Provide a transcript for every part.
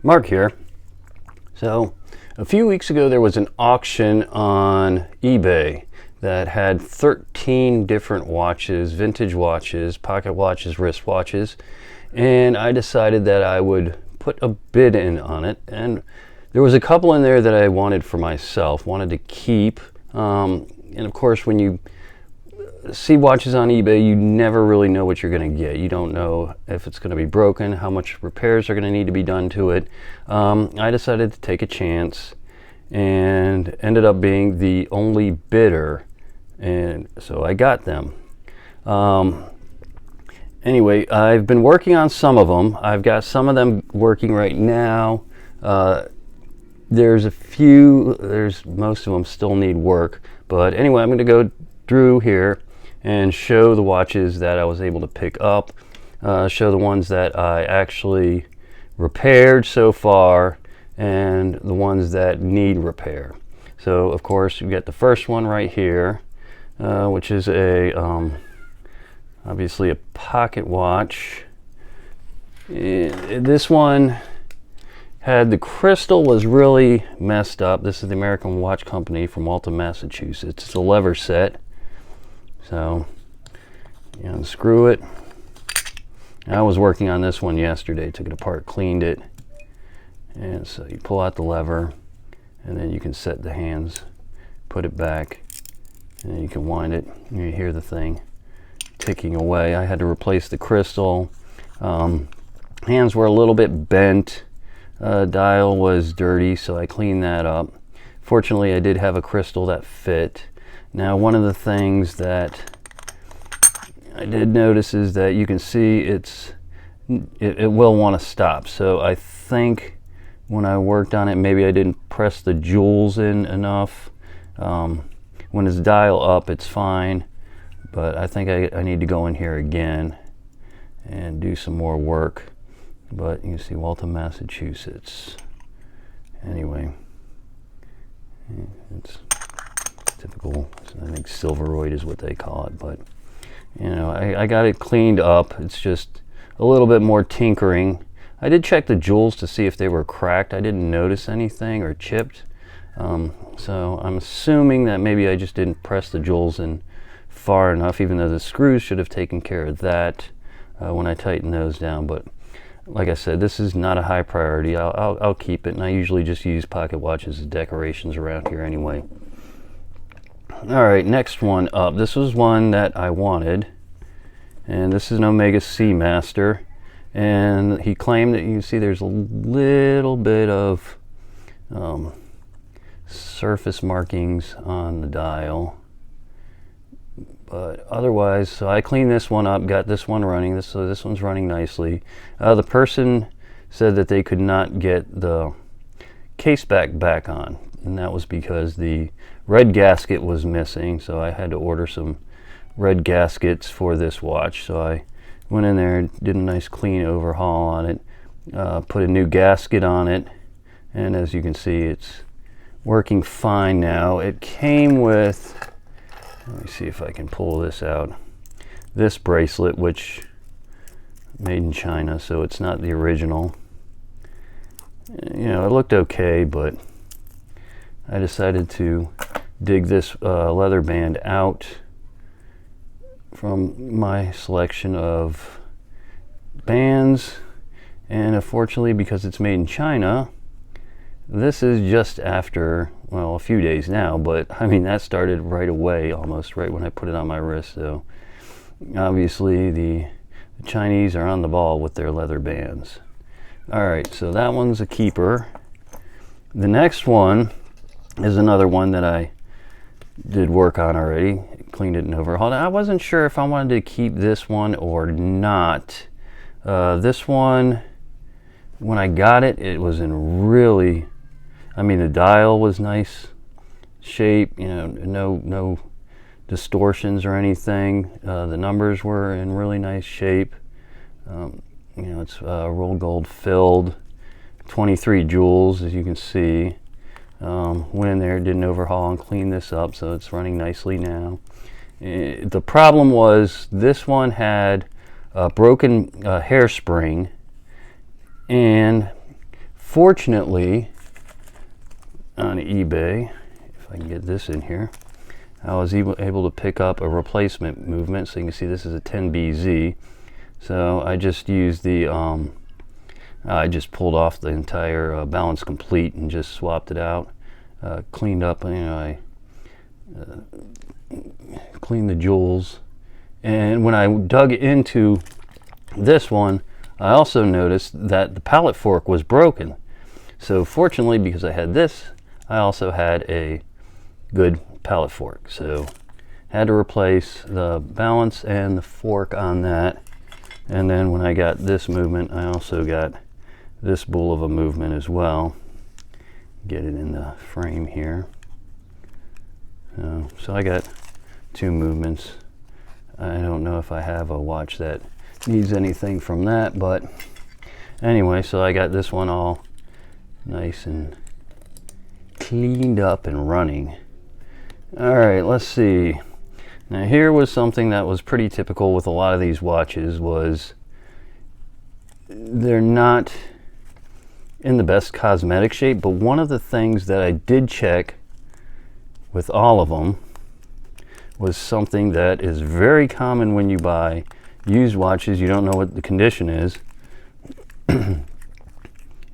Mark here. So, a few weeks ago there was an auction on eBay that had 13 different watches, vintage watches, pocket watches, wrist watches, and I decided that I would put a bid in on it. And there was a couple in there that I wanted for myself, wanted to keep. And of course, when you see watches on eBay, you never really know what you're going to get. You don't know if it's going to be broken, how much repairs are going to need to be done to it. I decided to take a chance and ended up being the only bidder, and so I got them. Anyway, I've been working on some of them. I've got some of them working right now. There's a few, most of them still need work, but anyway, I'm going to go through here and show the watches that I was able to pick up, show the ones that I actually repaired so far, and the ones that need repair. So of course you get the first one right here, which is a obviously a pocket watch. This one had, the crystal was really messed up. This is the American Watch Company from Waltham, Massachusetts. It's a lever set. So you unscrew it. I was working on this one yesterday, took it apart, cleaned it. And so you pull out the lever, and then you can set the hands, put it back, and then you can wind it. And you hear the thing ticking away. I had to replace the crystal. Hands were a little bit bent. Dial was dirty, so I cleaned that up. Fortunately, I did have a crystal that fit. Now, one of the things that I did notice is that you can see it will want to stop. So I think when I worked on it, maybe I didn't press the jewels in enough. When it's dial up, it's fine, but I think I need to go in here again and do some more work. But you see Waltham, Massachusetts. Anyway, it's typical, I think silveroid is what they call it, but you know, I got it cleaned up. It's just a little bit more tinkering. I did check the jewels to see if they were cracked. I didn't notice anything or chipped, so I'm assuming that maybe I just didn't press the jewels in far enough, even though the screws should have taken care of that when I tightened those down. But like I said, this is not a high priority. I'll keep it, and I usually just use pocket watches as decorations around here anyway. Alright, next one up. This was one that I wanted, and this is an Omega Seamaster, and he claimed that, you can see there's a little bit of surface markings on the dial, but otherwise, so I cleaned this one up, got this one running, so this one's running nicely. The person said that they could not get the case back on, and that was because the red gasket was missing, so I had to order some red gaskets for this watch. So I went in there, did a nice clean overhaul on it, put a new gasket on it, and as you can see, it's working fine now. It came with, let me see if I can pull this out, this bracelet, which made in China, so it's not the original. You know, it looked okay, but I decided to dig this leather band out from my selection of bands, and unfortunately, because it's made in China, this is just after, well, a few days now, but I mean, that started right away, almost right when I put it on my wrist. So obviously the Chinese are on the ball with their leather bands. Alright, so that one's a keeper. The next one is another one that I did work on already, cleaned it and overhauled it. I wasn't sure if I wanted to keep this one or not. This one, when I got it, it was in really, I mean, the dial was nice shape, you know, no distortions or anything. The numbers were in really nice shape. You know, it's rolled gold filled, 23 jewels, as you can see. Went in there, did an overhaul and cleaned this up, so it's running nicely now. The problem was this one had a broken hairspring, and fortunately, on eBay, if I can get this in here, I was able to pick up a replacement movement. So you can see this is a 10BZ. So I just used the, I just pulled off the entire balance complete and just swapped it out, cleaned up, I cleaned the jewels. And when I dug into this one, I also noticed that the pallet fork was broken. So fortunately, because I had this, I also had a good pallet fork. So had to replace the balance and the fork on that. And then when I got this movement, I also got this Bulova movement as well. Get it in the frame here. So I got two movements. I don't know if I have a watch that needs anything from that, but anyway, so I got this one all nice and cleaned up and running. All right, let's see. Now here was something that was pretty typical with a lot of these watches, was they're not in the best cosmetic shape, but one of the things that I did check with all of them was something that is very common when you buy used watches. You don't know what the condition is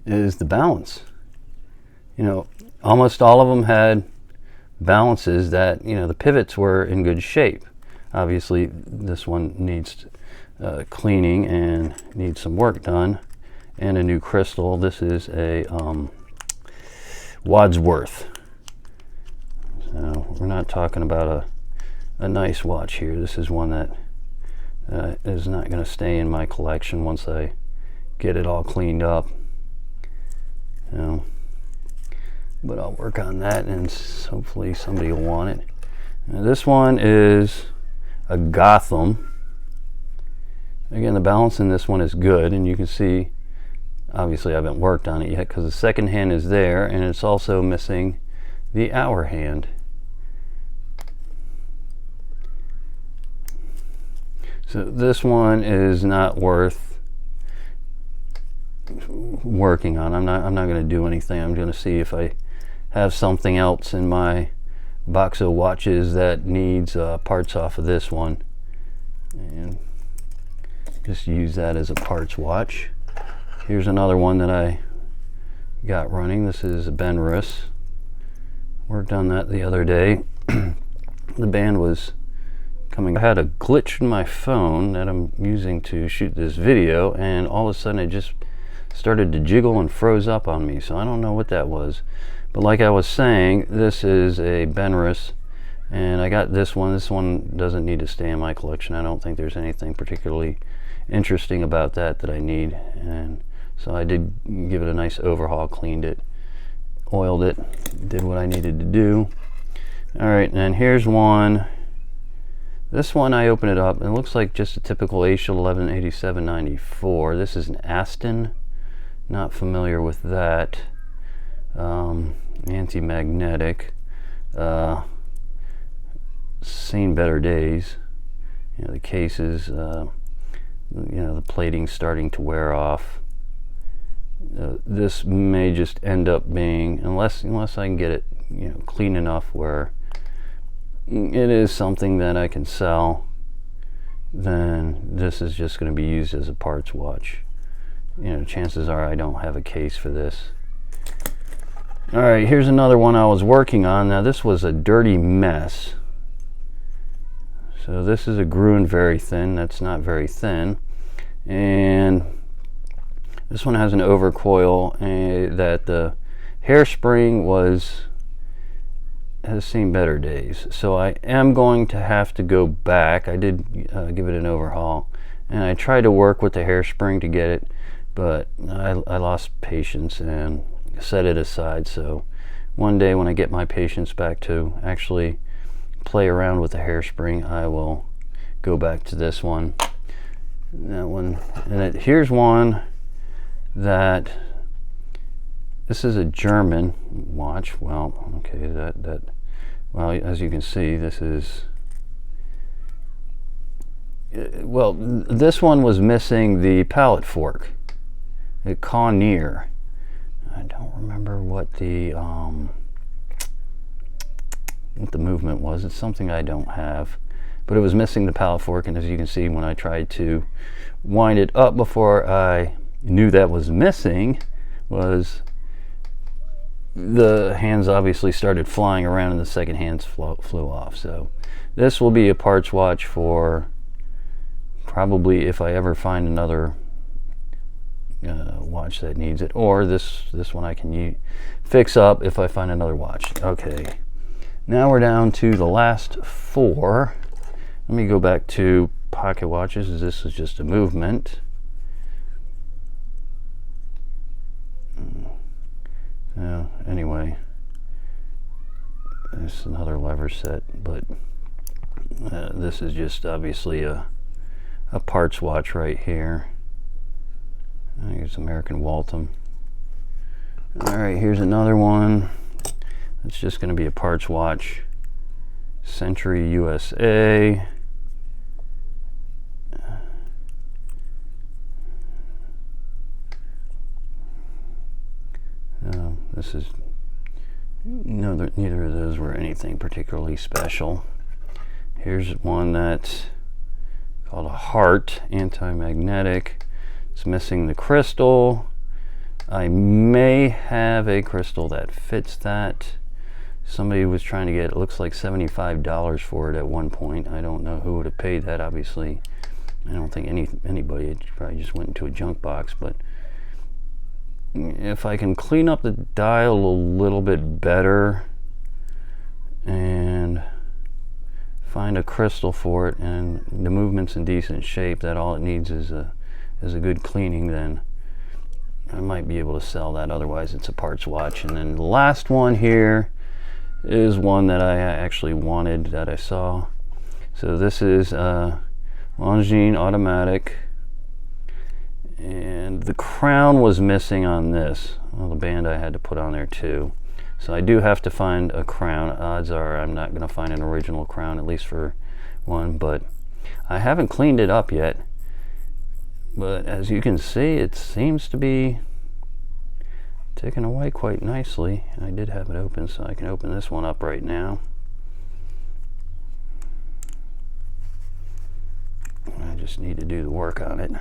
the balance. Almost all of them had balances that, the pivots were in good shape. Obviously this one needs cleaning and needs some work done and a new crystal. This is a Wadsworth. So we're not talking about a nice watch here. This is one that is not going to stay in my collection once I get it all cleaned up. But I'll work on that and hopefully somebody will want it. Now this one is a Gotham. Again, the balance in this one is good, and you can see obviously I haven't worked on it yet because the second hand is there, and it's also missing the hour hand. So this one is not worth working on. I'm not going to do anything. I'm going to see if I have something else in my box of watches that needs parts off of this one, and just use that as a parts watch. Here's another one that I got running. This is a Benris. Worked on that the other day. The band was coming. I had a glitch in my phone that I'm using to shoot this video, and all of a sudden it just started to jiggle and froze up on me. So I don't know what that was. But like I was saying, this is a Benris, and I got this one. This one doesn't need to stay in my collection. I don't think there's anything particularly interesting about that I need. And so I did give it a nice overhaul, cleaned it, oiled it, did what I needed to do. All right, and here's one. This one, I open it up and it looks like just a typical Asia 1187-94. This is an Aston. Not familiar with that. Anti-magnetic. Seen better days. The cases, the plating's starting to wear off. This may just end up being, unless I can get it clean enough where it is something that I can sell, then this is just going to be used as a parts watch. Chances are I don't have a case for this. All right, here's another one I was working on. Now this was a dirty mess. So this is a Gruen very thin. That's not very thin. And this one has an overcoil that the hairspring has seen better days. So I am going to have to go back. I did give it an overhaul, and I tried to work with the hairspring to get it, but I lost patience and set it aside. So one day when I get my patience back to actually play around with the hairspring, I will go back to this one. That one, and here's one that this is a German watch. Well, okay, well, as you can see, this is, well, this one was missing the pallet fork, a Connier. remember what the movement was. It's something I don't have, but it was missing the pallet fork, and as you can see, when I tried to wind it up before I knew that was missing, was the hands obviously started flying around and the second hands flew off. So this will be a parts watch for probably if I ever find another watch that needs it, or this one I can fix up if I find another watch. Okay, now we're down to the last 4. Let me go back to pocket watches, as this is just a movement. Anyway, this is another lever set, but this is just obviously a parts watch right here. I think it's American Waltham. Alright, here's another one. It's just going to be a parts watch. Century USA. This is neither of those were anything particularly special. Here's one that's called a Heart anti-magnetic. It's missing the crystal. I may have a crystal that fits that. Somebody was trying to get, it looks like $75 for it at one point. I don't know who would have paid that. Obviously, I don't think anybody. It probably just went into a junk box. But if I can clean up the dial a little bit better and find a crystal for it, and the movement's in decent shape, that all it needs is a good cleaning, then I might be able to sell that. Otherwise, it's a parts watch. And then the last one here is one that I actually wanted, that I saw. So this is Longines automatic, and the crown was missing on this. Well, the band I had to put on there too. So I do have to find a crown. Odds are I'm not going to find an original crown, at least for one, but I haven't cleaned it up yet. But as you can see, it seems to be ticking away quite nicely. I did have it open, so I can open this one up right now. I just need to do the work on it.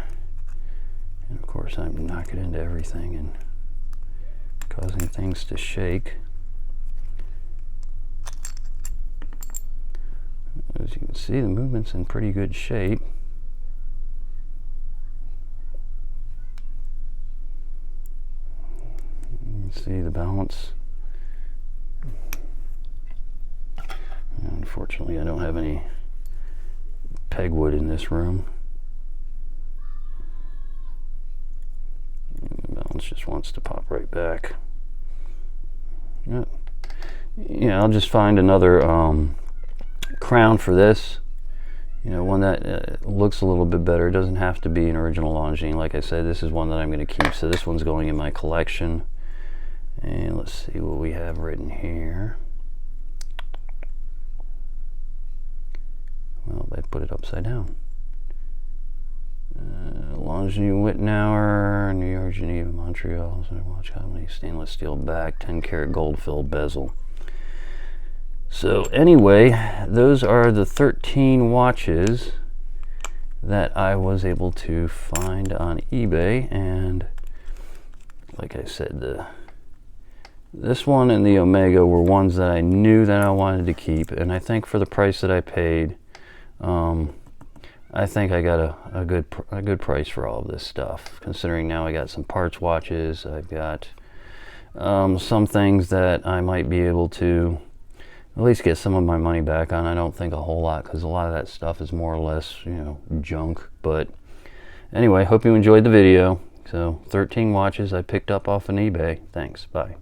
And of course, I'm knocking into everything and causing things to shake. As you can see, the movement's in pretty good shape. You can see the balance. Unfortunately, I don't have any pegwood in this room. The balance just wants to pop right back. Yeah, I'll just find another crown for this. You know, one that looks a little bit better. It doesn't have to be an original Longines. Like I said, this is one that I'm going to keep. So this one's going in my collection. And let's see what we have written here. Well, they put it upside down. Longines, Wittenauer, New York, Geneva, Montreal. So watch how many stainless steel back, 10-karat gold filled bezel. So anyway, those are the 13 watches that I was able to find on eBay. And like I said, this one and the Omega were ones that I knew that I wanted to keep. And I think for the price that I paid, I think I got a good price for all of this stuff, considering now I got some parts watches. I've got some things that I might be able to at least get some of my money back on. I don't think a whole lot, because a lot of that stuff is more or less, you know, junk. But anyway, hope you enjoyed the video. So 13 watches I picked up off on eBay. Thanks. Bye.